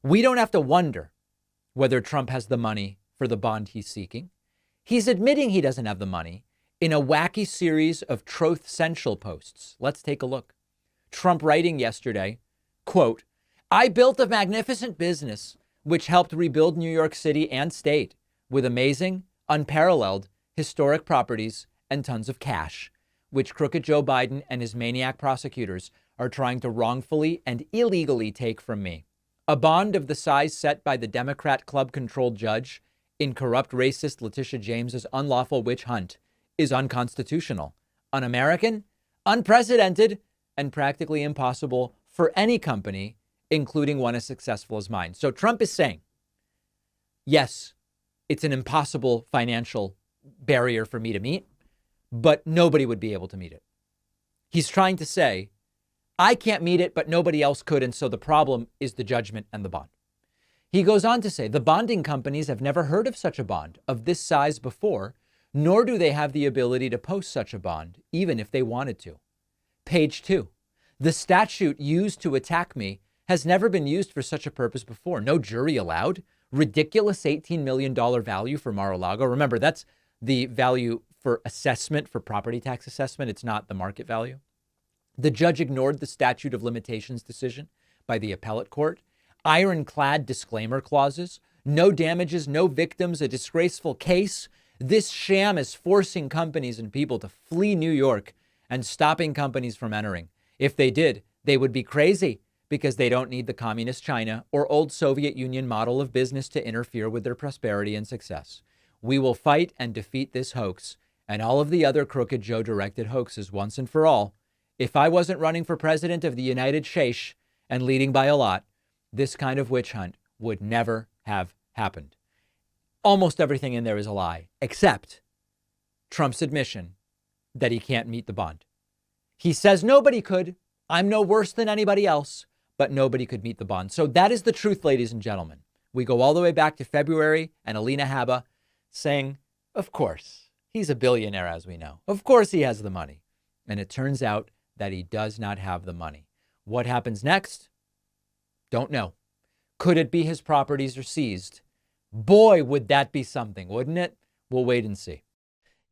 We don't have to wonder whether Trump has the money for the bond he's seeking. He's admitting he doesn't have the money in a wacky series of Truth Central posts. Let's take a look. Trump writing yesterday, quote, "I built a magnificent business which helped rebuild New York City and state with amazing, unparalleled, historic properties and tons of cash, which crooked Joe Biden and his maniac prosecutors are trying to wrongfully and illegally take from me. A bond of the size set by the Democrat club-controlled judge in corrupt racist Letitia James's unlawful witch hunt is unconstitutional, un-American, unprecedented, and practically impossible for any company, including one as successful as mine." So Trump is saying, yes, it's an impossible financial barrier for me to meet, but nobody would be able to meet it. He's trying to say, I can't meet it, but nobody else could. And so the problem is the judgment and the bond. He goes on to say the bonding companies have never heard of such a bond of this size before, nor do they have the ability to post such a bond, even if they wanted to. Page 2. The statute used to attack me has never been used for such a purpose before. No jury allowed. Ridiculous $18 million value for Mar-a-Lago. Remember, that's the value for assessment, for property tax assessment. It's not the market value. The judge ignored the statute of limitations decision by the appellate court. Ironclad disclaimer clauses. No damages, no victims, a disgraceful case. This sham is forcing companies and people to flee New York and stopping companies from entering. If they did, they would be crazy because they don't need the communist China or old Soviet Union model of business to interfere with their prosperity and success. We will fight and defeat this hoax and all of the other crooked Joe-directed hoaxes once and for all. If I wasn't running for president of the United States and leading by a lot, this kind of witch hunt would never have happened. Almost everything in there is a lie, except Trump's admission that he can't meet the bond. He says nobody could. I'm no worse than anybody else, but nobody could meet the bond. So that is the truth, ladies and gentlemen. We go all the way back to February and Alina Habba saying, of course, he's a billionaire, as we know. Of course he has the money. And it turns out that he does not have the money. What happens next? Don't know. Could it be his properties are seized? Boy, would that be something, wouldn't it? We'll wait and see.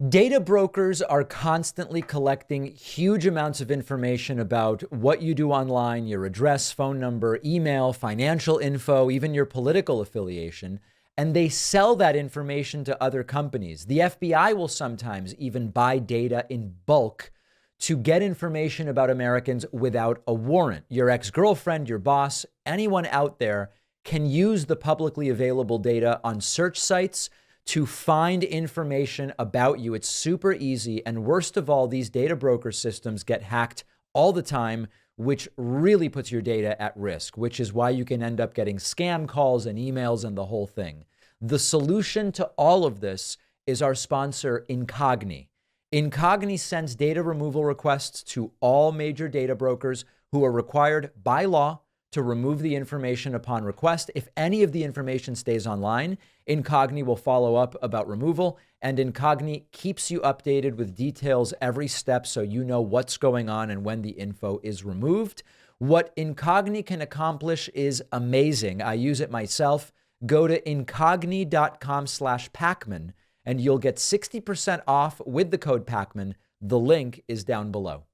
Data brokers are constantly collecting huge amounts of information about what you do online, your address, phone number, email, financial info, even your political affiliation, and they sell that information to other companies. The FBI will sometimes even buy data in bulk to get information about Americans without a warrant. Your ex-girlfriend, your boss, anyone out there can use the publicly available data on search sites to find information about you. It's super easy. And worst of all, these data broker systems get hacked all the time, which really puts your data at risk, which is why you can end up getting scam calls and emails and the whole thing. The solution to all of this is our sponsor, Incogni. Incogni sends data removal requests to all major data brokers who are required by law to remove the information upon request. If any of the information stays online, Incogni will follow up about removal, and Incogni keeps you updated with details every step so you know what's going on and when the info is removed. What Incogni can accomplish is amazing. I use it myself. Go to incogni.com/Pacman and you'll get 60% off with the code Pacman. The link is down below.